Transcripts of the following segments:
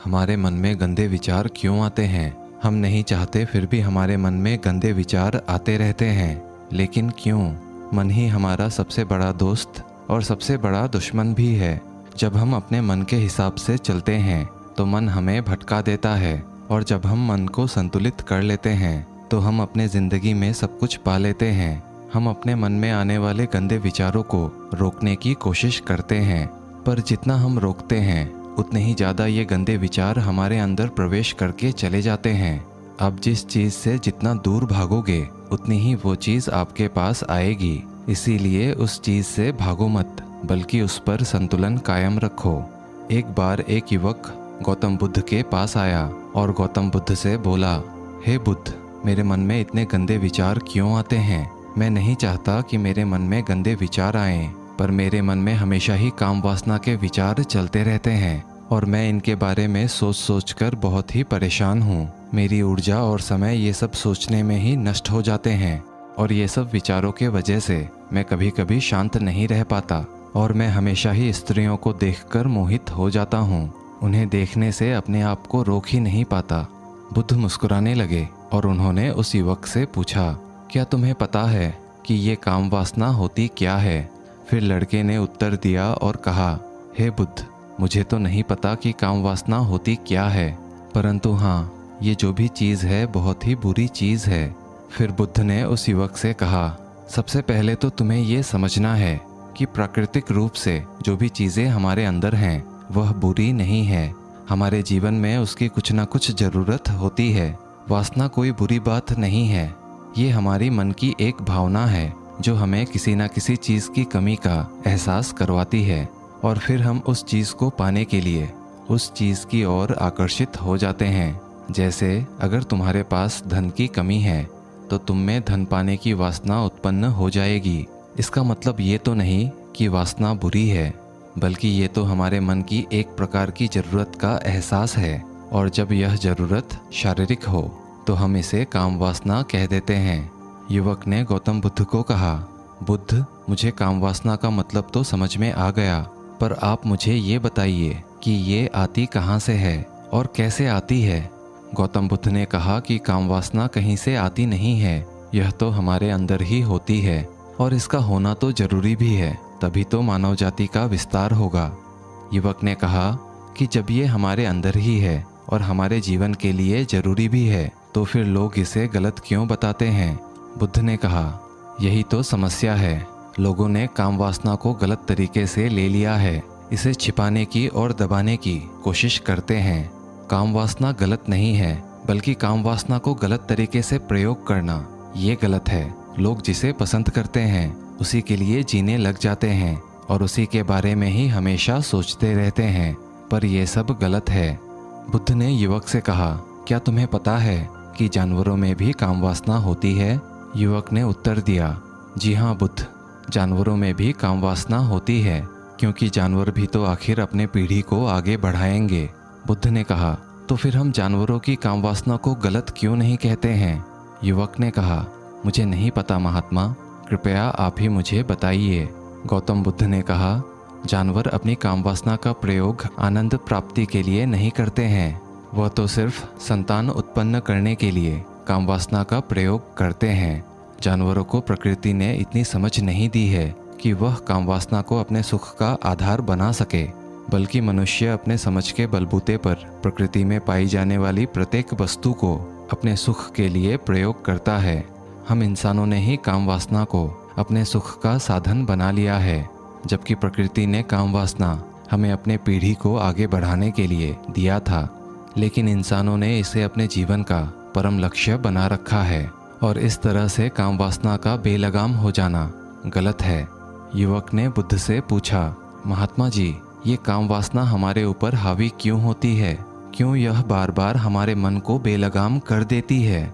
हमारे मन में गंदे विचार क्यों आते हैं? हम नहीं चाहते फिर भी हमारे मन में गंदे विचार आते रहते हैं। लेकिन क्यों? मन ही हमारा सबसे बड़ा दोस्त और सबसे बड़ा दुश्मन भी है। जब हम अपने मन के हिसाब से चलते हैं तो मन हमें भटका देता है, और जब हम मन को संतुलित कर लेते हैं तो हम अपने ज़िंदगी में सब कुछ पा लेते हैं। हम अपने मन में आने वाले गंदे विचारों को रोकने की कोशिश करते हैं, पर जितना हम रोकते हैं उतने ही ज़्यादा ये गंदे विचार हमारे अंदर प्रवेश करके चले जाते हैं। अब जिस चीज़ से जितना दूर भागोगे उतनी ही वो चीज़ आपके पास आएगी। इसीलिए उस चीज़ से भागो मत, बल्कि उस पर संतुलन कायम रखो। एक बार एक युवक गौतम बुद्ध के पास आया और गौतम बुद्ध से बोला, हे बुद्ध, मेरे मन में इतने गंदे विचार क्यों आते हैं? मैं नहीं चाहता कि मेरे मन में गंदे विचार आएं, पर मेरे मन में हमेशा ही काम वासना के विचार चलते रहते हैं और मैं इनके बारे में सोच सोच कर बहुत ही परेशान हूँ। मेरी ऊर्जा और समय ये सब सोचने में ही नष्ट हो जाते हैं, और ये सब विचारों के वजह से मैं कभी कभी शांत नहीं रह पाता, और मैं हमेशा ही स्त्रियों को देखकर मोहित हो जाता हूँ। उन्हें देखने से अपने आप को रोक ही नहीं पाता। बुद्ध मुस्कुराने लगे और उन्होंने उस युवक से पूछा, क्या तुम्हें पता है कि ये काम वासना होती क्या है? फिर लड़के ने उत्तर दिया और कहा, हे बुद्ध, मुझे तो नहीं पता कि काम वासना होती क्या है, परंतु हाँ, ये जो भी चीज़ है बहुत ही बुरी चीज़ है। फिर बुद्ध ने उस युवक से कहा, सबसे पहले तो तुम्हें ये समझना है कि प्राकृतिक रूप से जो भी चीज़ें हमारे अंदर हैं वह बुरी नहीं है। हमारे जीवन में उसकी कुछ ना कुछ ज़रूरत होती है। वासना कोई बुरी बात नहीं है। ये हमारी मन की एक भावना है जो हमें किसी न किसी चीज़ की कमी का एहसास करवाती है, और फिर हम उस चीज़ को पाने के लिए उस चीज़ की ओर आकर्षित हो जाते हैं। जैसे अगर तुम्हारे पास धन की कमी है तो तुम में धन पाने की वासना उत्पन्न हो जाएगी। इसका मतलब ये तो नहीं कि वासना बुरी है, बल्कि ये तो हमारे मन की एक प्रकार की ज़रूरत का एहसास है, और जब यह ज़रूरत शारीरिक हो तो हम इसे काम वासना कह देते हैं। युवक ने गौतम बुद्ध को कहा, बुद्ध, मुझे काम वासना का मतलब तो समझ में आ गया, पर आप मुझे ये बताइए कि ये आती कहाँ से है और कैसे आती है? गौतम बुद्ध ने कहा कि काम वासना कहीं से आती नहीं है, यह तो हमारे अंदर ही होती है, और इसका होना तो जरूरी भी है, तभी तो मानव जाति का विस्तार होगा। युवक ने कहा कि जब ये हमारे अंदर ही है और हमारे जीवन के लिए जरूरी भी है, तो फिर लोग इसे गलत क्यों बताते हैं? बुद्ध ने कहा, यही तो समस्या है। लोगों ने काम वासना को गलत तरीके से ले लिया है। इसे छिपाने की और दबाने की कोशिश करते हैं। काम वासना गलत नहीं है, बल्कि काम वासना को गलत तरीके से प्रयोग करना ये गलत है। लोग जिसे पसंद करते हैं उसी के लिए जीने लग जाते हैं और उसी के बारे में ही हमेशा सोचते रहते हैं, पर यह सब गलत है। बुद्ध ने युवक से कहा, क्या तुम्हें पता है कि जानवरों में भी काम वासना होती है? युवक ने उत्तर दिया, जी हाँ बुद्ध, जानवरों में भी काम वासना होती है, क्योंकि जानवर भी तो आखिर अपने पीढ़ी को आगे बढ़ाएंगे। बुद्ध ने कहा, तो फिर हम जानवरों की काम वासना को गलत क्यों नहीं कहते हैं? युवक ने कहा, मुझे नहीं पता महात्मा, कृपया आप ही मुझे बताइए। गौतम बुद्ध ने कहा, जानवर अपनी काम वासना का प्रयोग आनंद प्राप्ति के लिए नहीं करते हैं, वह तो सिर्फ संतान उत्पन्न करने के लिए काम वासना का प्रयोग करते हैं। जानवरों को प्रकृति ने इतनी समझ नहीं दी है कि वह काम वासना को अपने सुख का आधार बना सके, बल्कि मनुष्य अपने समझ के बलबूते पर प्रकृति में पाई जाने वाली प्रत्येक वस्तु को अपने सुख के लिए प्रयोग करता है। हम इंसानों ने ही काम वासना को अपने सुख का साधन बना लिया है, जबकि प्रकृति ने काम वासना हमें अपने पीढ़ी को आगे बढ़ाने के लिए दिया था। लेकिन इंसानों ने इसे अपने जीवन का परम लक्ष्य बना रखा है, और इस तरह से काम वासना का बेलगाम हो जाना गलत है। युवक ने बुद्ध से पूछा, महात्मा जी, ये काम वासना हमारे ऊपर हावी क्यों होती है? क्यों यह बार बार हमारे मन को बेलगाम कर देती है?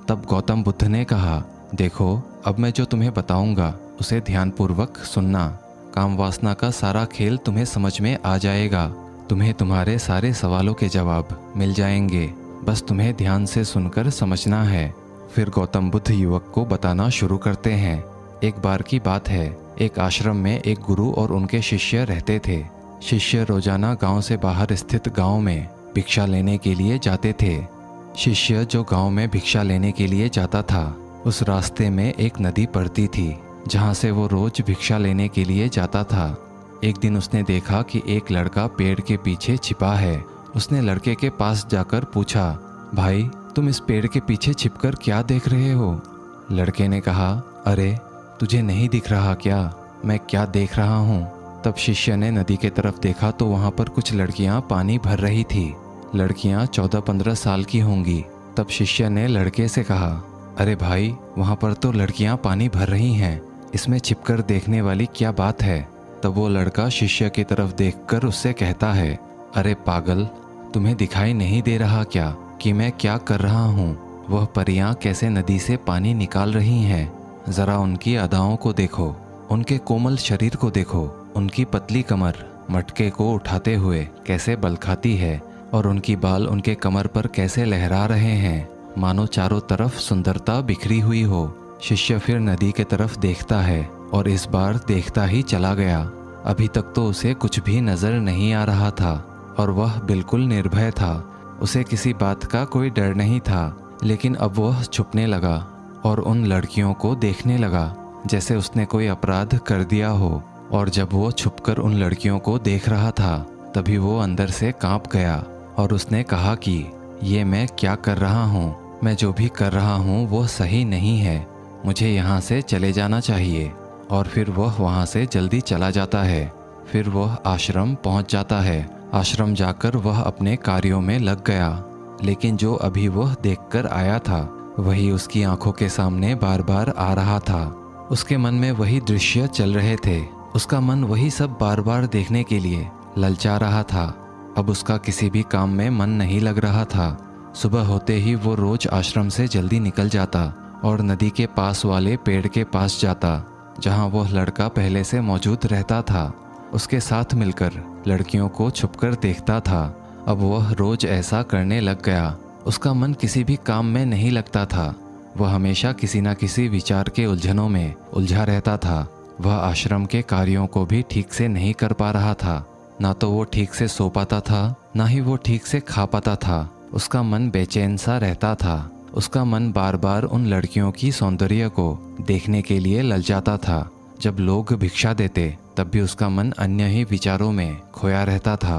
तब गौतम बुद्ध ने कहा, देखो, अब मैं जो तुम्हें बताऊंगा उसे ध्यानपूर्वक सुनना। काम वासना का सारा खेल तुम्हें समझ में आ जाएगा। तुम्हें तुम्हारे सारे सवालों के जवाब मिल जाएंगे, बस तुम्हें ध्यान से सुनकर समझना है। फिर गौतम बुद्ध युवक को बताना शुरू करते हैं। एक बार की बात है, एक आश्रम में एक गुरु और उनके शिष्य रहते थे। शिष्य रोजाना गांव से बाहर स्थित गांव में भिक्षा लेने के लिए जाते थे। शिष्य जो गांव में भिक्षा लेने के लिए जाता था, उस रास्ते में एक नदी पड़ती थी जहां से वो रोज भिक्षा लेने के लिए जाता था। एक दिन उसने देखा कि एक लड़का पेड़ के पीछे छिपा है। उसने लड़के के पास जाकर पूछा, भाई तुम इस पेड़ के पीछे छिपकर क्या देख रहे हो? लड़के ने कहा, अरे तुझे नहीं दिख रहा क्या मैं क्या देख रहा हूँ? तब शिष्य ने नदी के तरफ देखा तो वहाँ पर कुछ लड़कियाँ पानी भर रही थी। लड़कियाँ 14-15 साल की होंगी। तब शिष्य ने लड़के से कहा, अरे भाई वहाँ पर तो लड़कियाँ पानी भर रही हैं, इसमें छिपकर देखने वाली क्या बात है? तब वो लड़का शिष्य की तरफ देखकर उससे कहता है, अरे पागल, तुम्हें दिखाई नहीं दे रहा क्या कि मैं क्या कर रहा हूँ? वह परियां कैसे नदी से पानी निकाल रही हैं। ज़रा उनकी अदाओं को देखो, उनके कोमल शरीर को देखो, उनकी पतली कमर मटके को उठाते हुए कैसे बल खाती है और उनकी बाल उनके कमर पर कैसे लहरा रहे हैं, मानो चारों तरफ सुंदरता बिखरी हुई हो। शिष्य फिर नदी के तरफ देखता है और इस बार देखता ही चला गया। अभी तक तो उसे कुछ भी नजर नहीं आ रहा था और वह बिल्कुल निर्भय था। उसे किसी बात का कोई डर नहीं था। लेकिन अब वह छुपने लगा और उन लड़कियों को देखने लगा जैसे उसने कोई अपराध कर दिया हो। और जब वो छुपकर उन लड़कियों को देख रहा था तभी वो अंदर से कांप गया और उसने कहा कि ये मैं क्या कर रहा हूँ? मैं जो भी कर रहा हूँ वो सही नहीं है, मुझे यहाँ से चले जाना चाहिए। और फिर वह वहाँ से जल्दी चला जाता है। फिर वह आश्रम पहुँच जाता है। आश्रम जाकर वह अपने कार्यों में लग गया। लेकिन जो अभी वह देखकर आया था वही उसकी आंखों के सामने बार बार आ रहा था। उसके मन में वही दृश्य चल रहे थे। उसका मन वही सब बार बार देखने के लिए ललचा रहा था। अब उसका किसी भी काम में मन नहीं लग रहा था। सुबह होते ही वो रोज आश्रम से जल्दी निकल जाता और नदी के पास वाले पेड़ के पास जाता जहाँ वह लड़का पहले से मौजूद रहता था। उसके साथ मिलकर लड़कियों को छुपकर देखता था। अब वह रोज ऐसा करने लग गया। उसका मन किसी भी काम में नहीं लगता था। वह हमेशा किसी न किसी विचार के उलझनों में उलझा रहता था। वह आश्रम के कार्यों को भी ठीक से नहीं कर पा रहा था। ना तो वो ठीक से सो पाता था, ना ही वो ठीक से खा पाता था। उसका मन बेचैन सा रहता था। उसका मन बार बार उन लड़कियों की सौंदर्य को देखने के लिए ललचाता था। जब लोग भिक्षा देते तब भी उसका मन अन्य ही विचारों में खोया रहता था।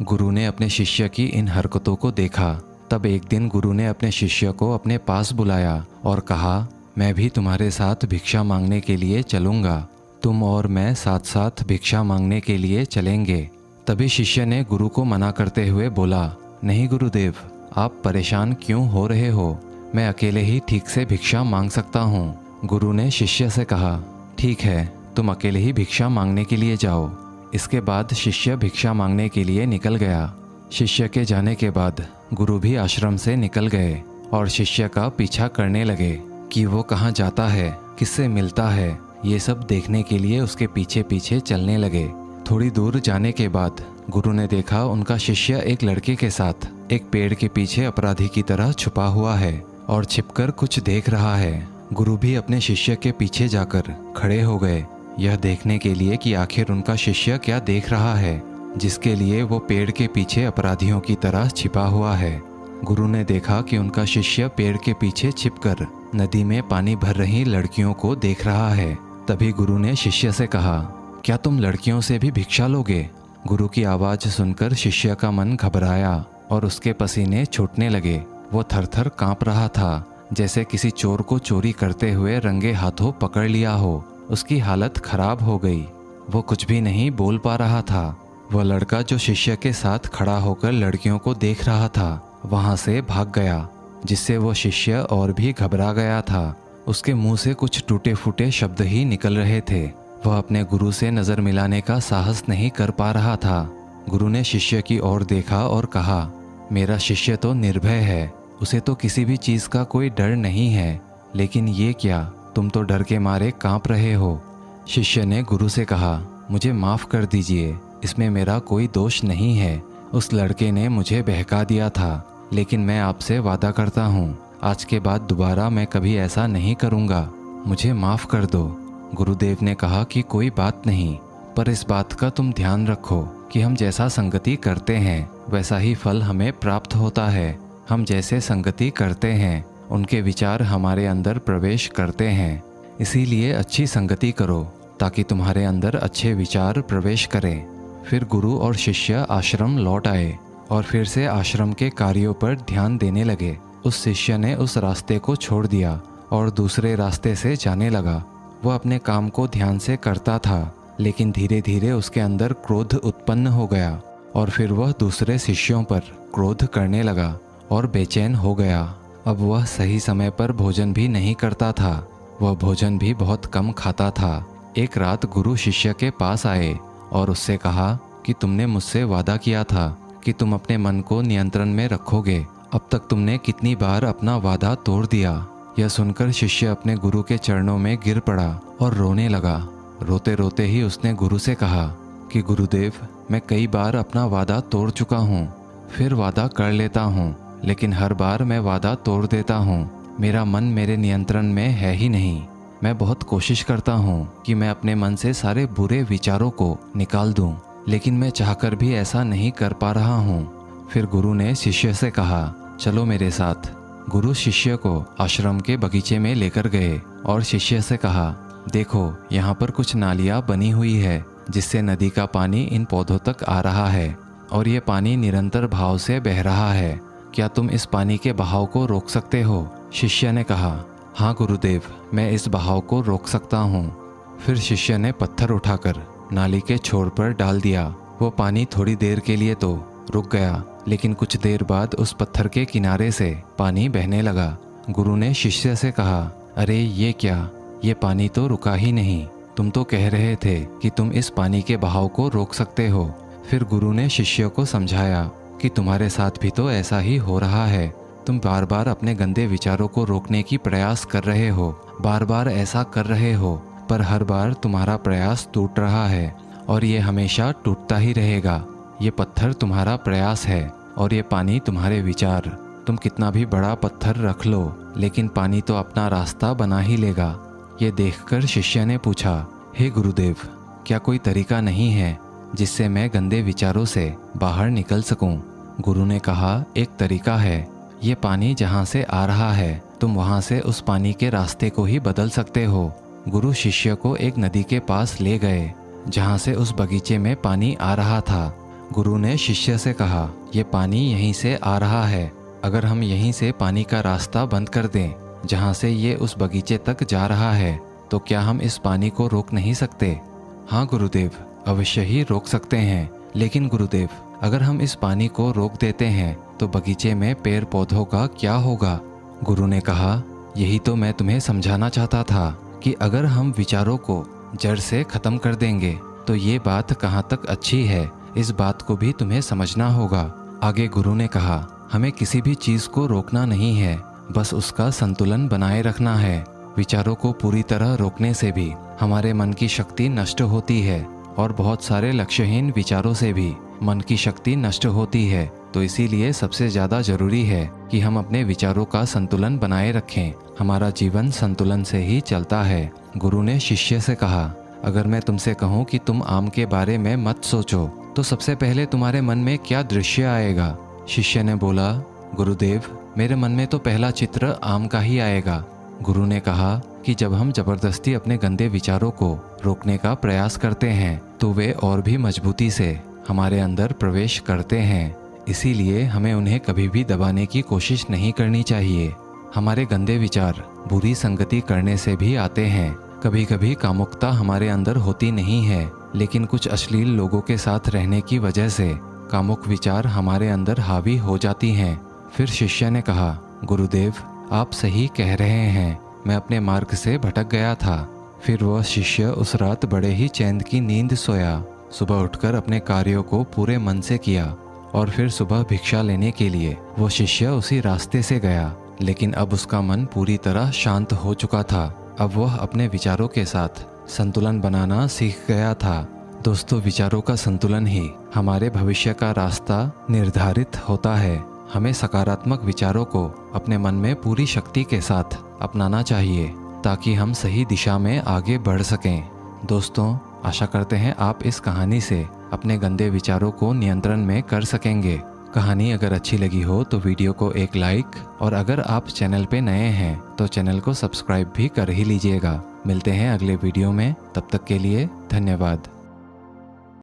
गुरु ने अपने शिष्य की इन हरकतों को देखा। तब एक दिन गुरु ने अपने शिष्य को अपने पास बुलाया और कहा, मैं भी तुम्हारे साथ भिक्षा मांगने के लिए चलूँगा। तुम और मैं साथ साथ भिक्षा मांगने के लिए चलेंगे। तभी शिष्य ने गुरु को मना करते हुए बोला, नहीं गुरुदेव, आप परेशान क्यों हो रहे हो? मैं अकेले ही ठीक से भिक्षा मांग सकता हूँ। गुरु ने शिष्य से कहा, ठीक है, तुम अकेले ही भिक्षा मांगने के लिए जाओ। इसके बाद शिष्य भिक्षा मांगने के लिए निकल गया। शिष्य के जाने के बाद गुरु भी आश्रम से निकल गए और शिष्य का पीछा करने लगे कि वो कहाँ जाता है, किससे मिलता है। ये सब देखने के लिए उसके पीछे पीछे चलने लगे। थोड़ी दूर जाने के बाद गुरु ने देखा उनका शिष्य एक लड़के के साथ एक पेड़ के पीछे अपराधी की तरह छुपा हुआ है और छिपकर कुछ देख रहा है। गुरु भी अपने शिष्य के पीछे जाकर खड़े हो गए, यह देखने के लिए कि आखिर उनका शिष्य क्या देख रहा है जिसके लिए वो पेड़ के पीछे अपराधियों की तरह छिपा हुआ है। गुरु ने देखा कि उनका शिष्य पेड़ के पीछे छिपकर नदी में पानी भर रही लड़कियों को देख रहा है। तभी गुरु ने शिष्य से कहा, क्या तुम लड़कियों से भी भिक्षा लोगे? गुरु की आवाज़ सुनकर शिष्य का मन घबराया और उसके पसीने छूटने लगे। वो थर-थर कांप रहा था, जैसे किसी चोर को चोरी करते हुए रंगे हाथों पकड़ लिया हो। उसकी हालत खराब हो गई। वो कुछ भी नहीं बोल पा रहा था। वह लड़का जो शिष्य के साथ खड़ा होकर लड़कियों को देख रहा था वहाँ से भाग गया, जिससे वो शिष्य और भी घबरा गया था। उसके मुंह से कुछ टूटे फूटे शब्द ही निकल रहे थे। वह अपने गुरु से नज़र मिलाने का साहस नहीं कर पा रहा था। गुरु ने शिष्य की ओर देखा और कहा, मेरा शिष्य तो निर्भय है, उसे तो किसी भी चीज़ का कोई डर नहीं है, लेकिन ये क्या, तुम तो डर के मारे कांप रहे हो। शिष्य ने गुरु से कहा, मुझे माफ़ कर दीजिए, इसमें मेरा कोई दोष नहीं है। उस लड़के ने मुझे बहका दिया था, लेकिन मैं आपसे वादा करता हूँ आज के बाद दोबारा मैं कभी ऐसा नहीं करूँगा, मुझे माफ़ कर दो। गुरुदेव ने कहा कि कोई बात नहीं, पर इस बात का तुम ध्यान रखो कि हम जैसा संगति करते हैं वैसा ही फल हमें प्राप्त होता है। हम जैसे संगति करते हैं उनके विचार हमारे अंदर प्रवेश करते हैं। इसीलिए अच्छी संगति करो ताकि तुम्हारे अंदर अच्छे विचार प्रवेश करें। फिर गुरु और शिष्य आश्रम लौट आए और फिर से आश्रम के कार्यों पर ध्यान देने लगे। उस शिष्य ने उस रास्ते को छोड़ दिया और दूसरे रास्ते से जाने लगा। वह अपने काम को ध्यान से करता था, लेकिन धीरे धीरे उसके अंदर क्रोध उत्पन्न हो गया और फिर वह दूसरे शिष्यों पर क्रोध करने लगा और बेचैन हो गया। अब वह सही समय पर भोजन भी नहीं करता था, वह भोजन भी बहुत कम खाता था। एक रात गुरु शिष्य के पास आए और उससे कहा कि तुमने मुझसे वादा किया था कि तुम अपने मन को नियंत्रण में रखोगे। अब तक तुमने कितनी बार अपना वादा तोड़ दिया। यह सुनकर शिष्य अपने गुरु के चरणों में गिर पड़ा और रोने लगा। रोते रोते ही उसने गुरु से कहा कि गुरुदेव, मैं कई बार अपना वादा तोड़ चुका हूँ, फिर वादा कर लेता हूँ, लेकिन हर बार मैं वादा तोड़ देता हूँ। मेरा मन मेरे नियंत्रण में है ही नहीं। मैं बहुत कोशिश करता हूँ कि मैं अपने मन से सारे बुरे विचारों को निकाल दूँ, लेकिन मैं चाहकर भी ऐसा नहीं कर पा रहा हूँ। फिर गुरु ने शिष्य से कहा, चलो मेरे साथ। गुरु शिष्य को आश्रम के बगीचे में लेकर गए और शिष्य से कहा, देखो यहाँ पर कुछ नालियाँ बनी हुई है जिससे नदी का पानी इन पौधों तक आ रहा है और ये पानी निरंतर भाव से बह रहा है। क्या तुम इस पानी के बहाव को रोक सकते हो? शिष्य ने कहा, हाँ गुरुदेव, मैं इस बहाव को रोक सकता हूँ। फिर शिष्य ने पत्थर उठाकर नाली के छोर पर डाल दिया। वो पानी थोड़ी देर के लिए तो रुक गया, लेकिन कुछ देर बाद उस पत्थर के किनारे से पानी बहने लगा। गुरु ने शिष्य से कहा, अरे ये क्या, ये पानी तो रुका ही नहीं। तुम तो कह रहे थे कि तुम इस पानी के बहाव को रोक सकते हो। फिर गुरु ने शिष्य को समझाया कि तुम्हारे साथ भी तो ऐसा ही हो रहा है। तुम बार बार अपने गंदे विचारों को रोकने की प्रयास कर रहे हो, बार बार ऐसा कर रहे हो, पर हर बार तुम्हारा प्रयास टूट रहा है और ये हमेशा टूटता ही रहेगा। ये पत्थर तुम्हारा प्रयास है और ये पानी तुम्हारे विचार। तुम कितना भी बड़ा पत्थर रख लो, लेकिन पानी तो अपना रास्ता बना ही लेगा। ये देखकर शिष्य ने पूछा, हे गुरुदेव, क्या कोई तरीका नहीं है जिससे मैं गंदे विचारों से बाहर निकल सकूं? गुरु ने कहा, एक तरीका है। ये पानी जहाँ से आ रहा है, तुम वहाँ से उस पानी के रास्ते को ही बदल सकते हो। गुरु शिष्य को एक नदी के पास ले गए जहाँ से उस बगीचे में पानी आ रहा था। गुरु ने शिष्य से कहा, ये पानी यहीं से आ रहा है। अगर हम यहीं से पानी का रास्ता बंद कर दें जहाँ से ये उस बगीचे तक जा रहा है, तो क्या हम इस पानी को रोक नहीं सकते? हाँ गुरुदेव, अवश्य ही रोक सकते हैं। लेकिन गुरुदेव, अगर हम इस पानी को रोक देते हैं तो बगीचे में पेड़ पौधों का क्या होगा? गुरु ने कहा, यही तो मैं तुम्हें समझाना चाहता था कि अगर हम विचारों को जड़ से खत्म कर देंगे तो ये बात कहाँ तक अच्छी है, इस बात को भी तुम्हें समझना होगा। आगे गुरु ने कहा, हमें किसी भी चीज़ को रोकना नहीं है, बस उसका संतुलन बनाए रखना है। विचारों को पूरी तरह रोकने से भी हमारे मन की शक्ति नष्ट होती है और बहुत सारे लक्ष्यहीन विचारों से भी मन की शक्ति नष्ट होती है। तो इसीलिए सबसे ज़्यादा ज़रूरी है कि हम अपने विचारों का संतुलन बनाए रखें। हमारा जीवन संतुलन से ही चलता है। गुरु ने शिष्य से कहा, अगर मैं तुमसे कहूँ कि तुम आम के बारे में मत सोचो, तो सबसे पहले तुम्हारे मन में क्या दृश्य आएगा? शिष्य ने बोला, गुरुदेव, मेरे मन में तो पहला चित्र आम का ही आएगा। गुरु ने कहा कि जब हम जबरदस्ती अपने गंदे विचारों को रोकने का प्रयास करते हैं तो वे और भी मजबूती से हमारे अंदर प्रवेश करते हैं। इसीलिए हमें उन्हें कभी भी दबाने की कोशिश नहीं करनी चाहिए। हमारे गंदे विचार बुरी संगति करने से भी आते हैं। कभी कभी कामुकता हमारे अंदर होती नहीं है, लेकिन कुछ अश्लील लोगों के साथ रहने की वजह से कामुक विचार हमारे अंदर हावी हो जाती हैं। फिर शिष्य ने कहा, गुरुदेव, आप सही कह रहे हैं, मैं अपने मार्ग से भटक गया था। फिर वह शिष्य उस रात बड़े ही चैन की नींद सोया। सुबह उठकर अपने कार्यों को पूरे मन से किया और फिर सुबह भिक्षा लेने के लिए वो शिष्य उसी रास्ते से गया। लेकिन अब उसका मन पूरी तरह शांत हो चुका था। अब वह अपने विचारों के साथ संतुलन बनाना सीख गया था। दोस्तों, विचारों का संतुलन ही हमारे भविष्य का रास्ता निर्धारित होता है। हमें सकारात्मक विचारों को अपने मन में पूरी शक्ति के साथ अपनाना चाहिए ताकि हम सही दिशा में आगे बढ़ सकें। दोस्तों, आशा करते हैं आप इस कहानी से अपने गंदे विचारों को नियंत्रण में कर सकेंगे। कहानी अगर अच्छी लगी हो तो वीडियो को एक लाइक, और अगर आप चैनल पे नए हैं तो चैनल को सब्सक्राइब भी कर ही लीजिएगा। मिलते हैं अगले वीडियो में, तब तक के लिए धन्यवाद।